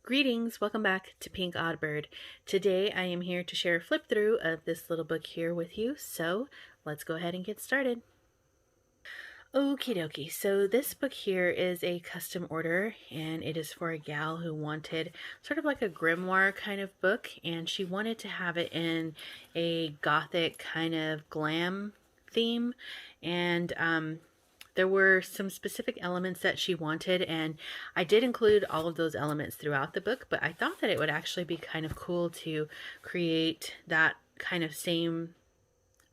Greetings, welcome back to PinkOddBird. Today I am here to share a flip through of this little book here with you, so let's go ahead and get started. Okie dokie, so this book here is a custom order and it is for a gal who wanted sort of like a grimoire kind of book, and she wanted to have it in a gothic kind of glam theme, and there were some specific elements that she wanted, and I did include all of those elements throughout the book, but I thought that it would actually be kind of cool to create that kind of same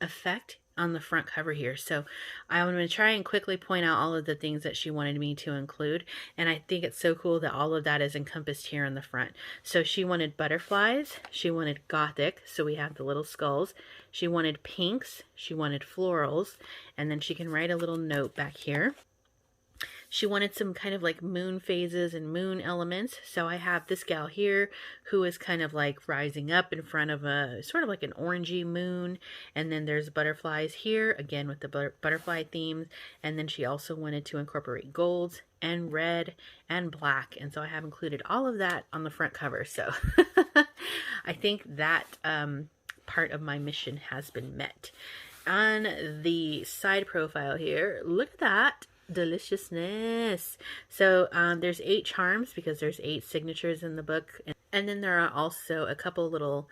effect on the front cover here. So I'm going to try and quickly point out all of the things that she wanted me to include, and I think it's so cool that all of that is encompassed here on the front. So she wanted butterflies, she wanted gothic, so we have the little skulls, she wanted pinks, she wanted florals, and then she can write a little note back here. She wanted some kind of like moon phases and moon elements. So I have this gal here who is kind of like rising up in front of a sort of like an orangey moon. And then there's butterflies here, again with the butterfly themes. And then she also wanted to incorporate golds and red and black. And so I have included all of that on the front cover. So I think that part of my mission has been met. On the side profile here, look at that deliciousness. So there's 8 charms because there's 8 signatures in the book, and then there are also a couple little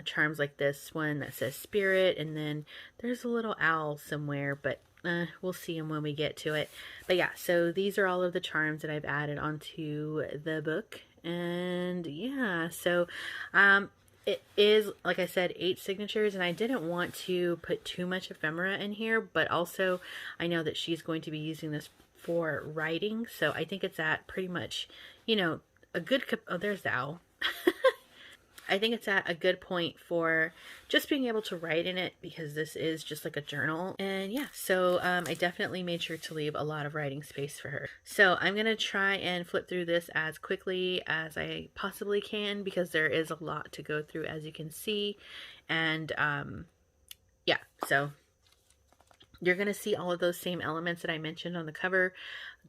charms like this one that says spirit, and then there's a little owl somewhere, but we'll see them when we get to it. But yeah, so these are all of the charms that I've added onto the book, and yeah, so it is, like I said, 8 signatures, and I didn't want to put too much ephemera in here, but also I know that she's going to be using this for writing, so I think it's at pretty much, you know, a good, oh, there's the owl. I think it's at a good point for just being able to write in it, because this is just like a journal. And yeah, so I definitely made sure to leave a lot of writing space for her. So I'm going to try and flip through this as quickly as I possibly can, because there is a lot to go through, as you can see. And yeah, so you're going to see all of those same elements that I mentioned on the cover: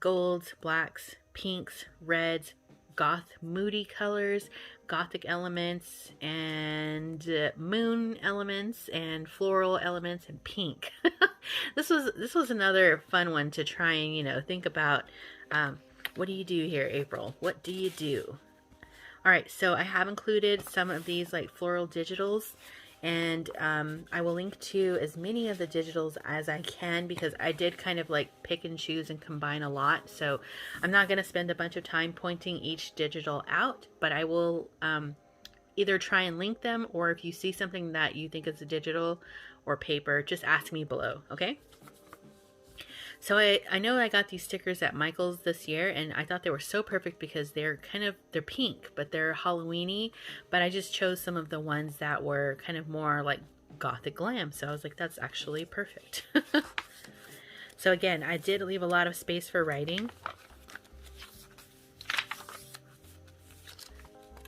golds, blacks, pinks, reds, goth moody colors, gothic elements, and moon elements, and floral elements, and pink. This was another fun one to try and, you know, think about. What do you do here, April? What do you do? All right, so I have included some of these like floral digitals, and I will link to as many of the digitals as I can, because I did kind of like pick and choose and combine a lot. So I'm not going to spend a bunch of time pointing each digital out, but I will either try and link them, or if you see something that you think is a digital or paper, just ask me below, okay? So I know I got these stickers at Michael's this year, and I thought they were so perfect because they're pink, but they're Halloween-y, but I just chose some of the ones that were kind of more like Gothic Glam, so I was like, that's actually perfect. So again, I did leave a lot of space for writing.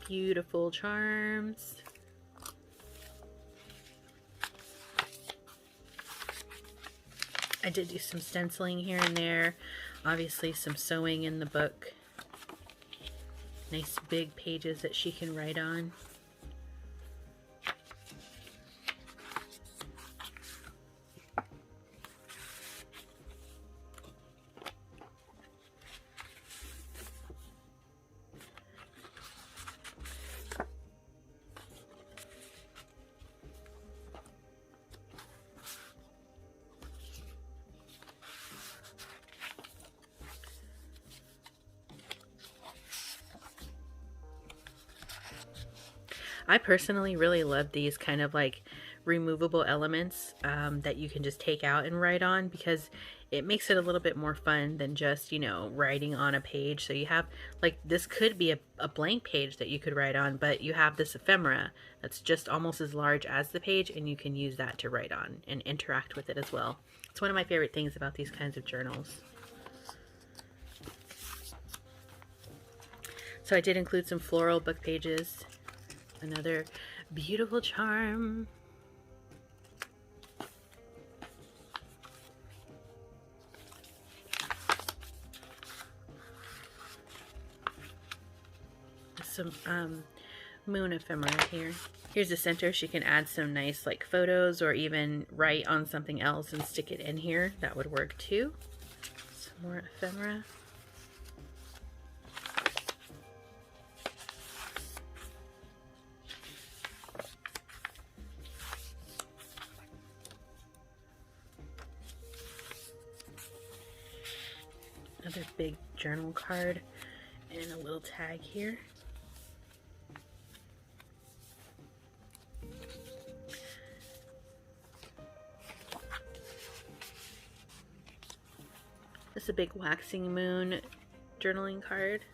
Beautiful charms. I did do some stenciling here and there, obviously some sewing in the book. Nice big pages that she can write on. I personally really love these kind of like removable elements that you can just take out and write on, because it makes it a little bit more fun than just, you know, writing on a page. So you have, like, this could be a blank page that you could write on, but you have this ephemera that's just almost as large as the page, and you can use that to write on and interact with it as well. It's one of my favorite things about these kinds of journals. So I did include some floral book pages. Another beautiful charm. some moon ephemera here. Here's the center. She can add some nice like photos or even write on something else and stick it in here. That would work too. Some more ephemera. Another big journal card and a little tag here. This is a big waxing moon journaling card.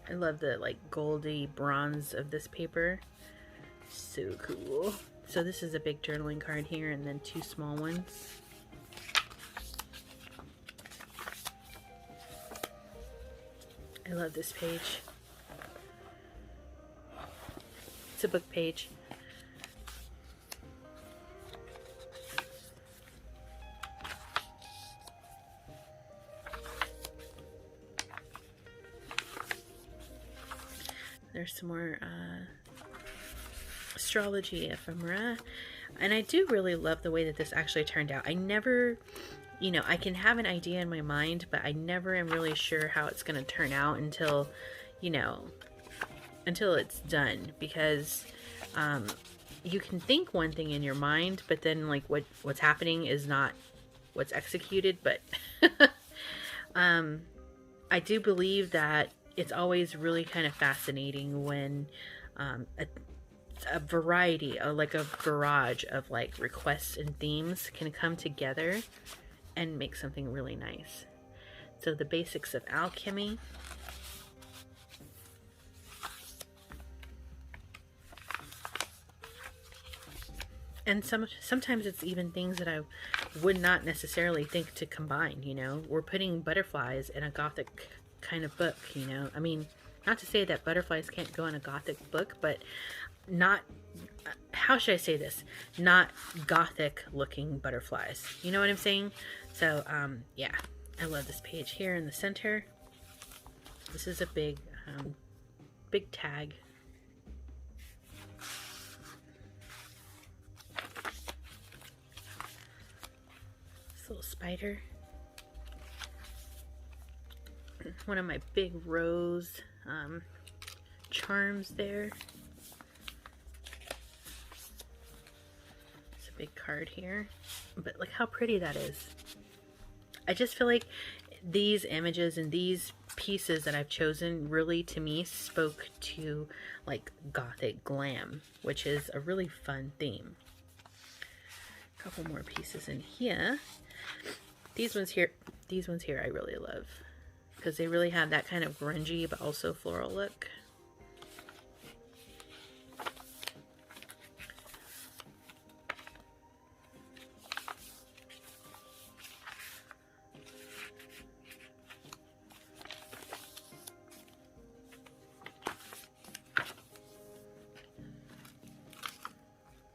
I love the like goldy bronze of this paper. So cool. So this is a big journaling card here and then two small ones. I love this page. It's a book page. There's some more astrology ephemera, and I do really love the way that this actually turned out. I never, you know, I can have an idea in my mind, but I never am really sure how it's going to turn out until, you know, until it's done, because you can think one thing in your mind, but then like what's happening is not what's executed. But I do believe that it's always really kind of fascinating when a variety, like a barrage of like requests and themes can come together and make something really nice. So the basics of alchemy. And sometimes it's even things that I would not necessarily think to combine, you know. We're putting butterflies in a Gothic kind of book, you know. I mean, not to say that butterflies can't go in a Gothic book, but not, how should I say this? Not Gothic looking butterflies. You know what I'm saying? So, yeah. I love this page here in the center. This is a big, big tag. This little spider. One of my big rose charms there. It's a big card here, but look how pretty that is. I just feel like these images and these pieces that I've chosen really, to me, spoke to like Gothic Glam, which is a really fun theme. A couple more pieces in here. These ones here I really love, because they really have that kind of grungy but also floral look.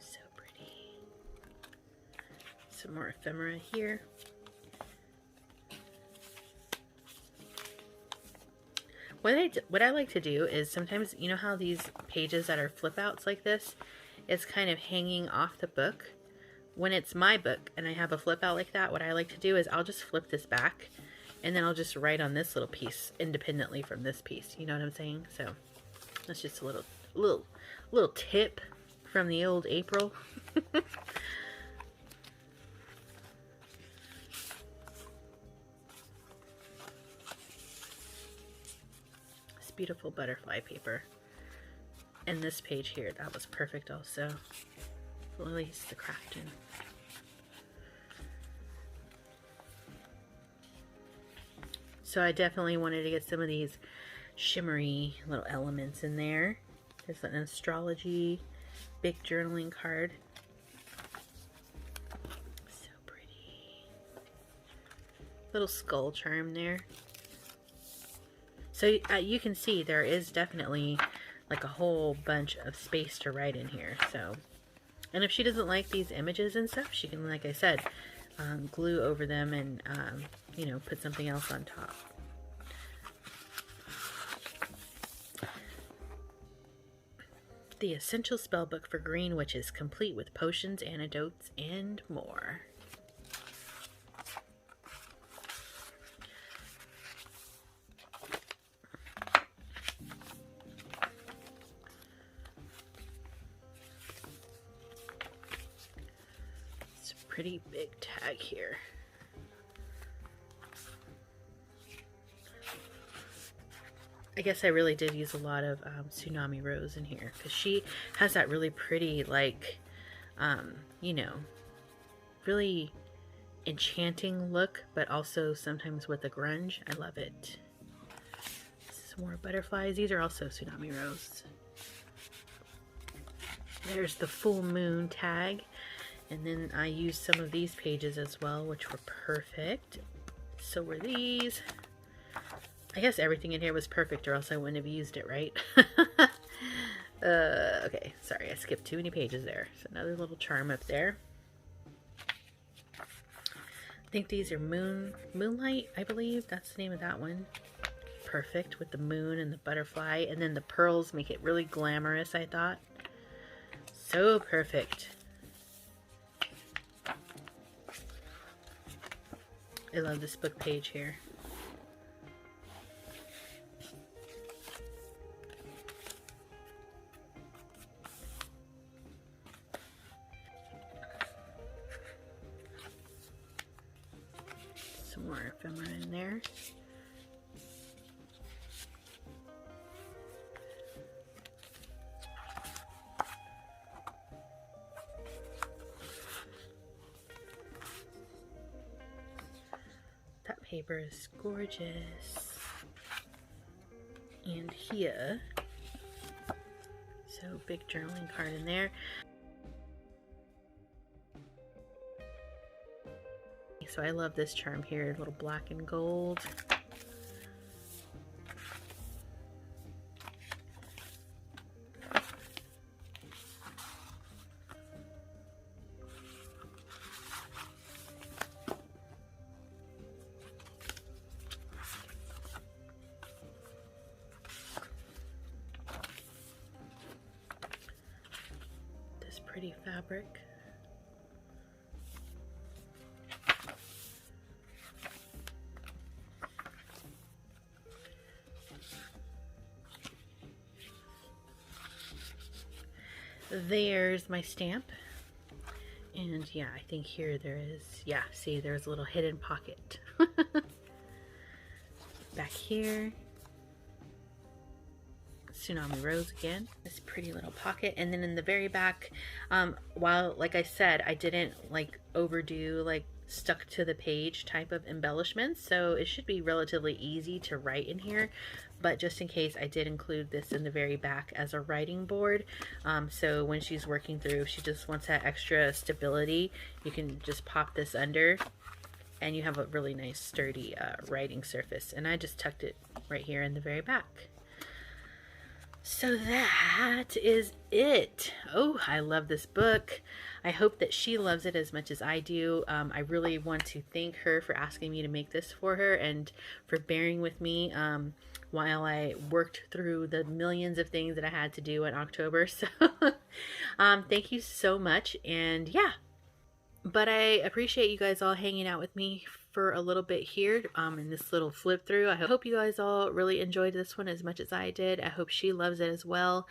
So pretty. Some more ephemera here. What I like to do is sometimes, you know how these pages that are flip outs like this, it's kind of hanging off the book. When it's my book and I have a flip out like that, what I like to do is I'll just flip this back and then I'll just write on this little piece independently from this piece. You know what I'm saying? So that's just a little tip from the old April. Beautiful butterfly paper. And this page here, that was perfect also. Releasethecraftin. So I definitely wanted to get some of these shimmery little elements in there. There's an astrology big journaling card. So pretty. Little skull charm there. So you can see there is definitely like a whole bunch of space to write in here. So, and if she doesn't like these images and stuff, she can, like I said, glue over them and, you know, put something else on top. The Essential Spellbook for Green Witches, complete with potions, antidotes, and more. It's a pretty big tag here. I guess I really did use a lot of Tsunami Rose in here because she has that really pretty, like, you know, really enchanting look, but also sometimes with a grunge. I love it. Some more butterflies. These are also Tsunami Rose. There's the full moon tag. And then I used some of these pages as well, which were perfect. So were these. I guess everything in here was perfect or else I wouldn't have used it, right? Okay, sorry, I skipped too many pages there. So another little charm up there. I think these are Moonlight, I believe. That's the name of that one. Perfect with the moon and the butterfly. And then the pearls make it really glamorous, I thought. So perfect. I love this book page here. Some more ephemera in there. That paper is gorgeous. And here, so big journaling card in there. So I love this charm here, little black and gold. This pretty fabric. There's my stamp, and yeah, I think here there is, yeah, see, there's a little hidden pocket. Back here, Tsunami Rose again, this pretty little pocket, and then in the very back, while, like I said, I didn't like overdo like stuck to the page type of embellishments, so it should be relatively easy to write in here. But just in case, I did include this in the very back as a writing board. So when she's working through, if she just wants that extra stability, you can just pop this under and you have a really nice sturdy writing surface. And I just tucked it right here in the very back. So that is it. Oh, I love this book. I hope that she loves it as much as I do. I really want to thank her for asking me to make this for her and for bearing with me while I worked through the millions of things that I had to do in October. So thank you so much. And yeah, but I appreciate you guys all hanging out with me for a little bit here in this little flip through. I hope you guys all really enjoyed this one as much as I did. I hope she loves it as well.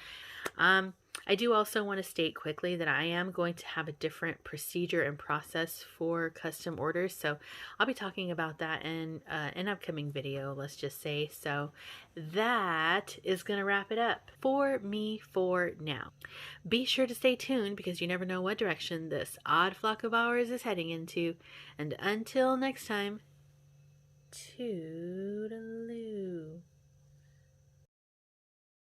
I do also want to state quickly that I am going to have a different procedure and process for custom orders. So I'll be talking about that in an upcoming video, let's just say. So that is going to wrap it up for me for now. Be sure to stay tuned because you never know what direction this odd flock of ours is heading into. And until next time, toodaloo.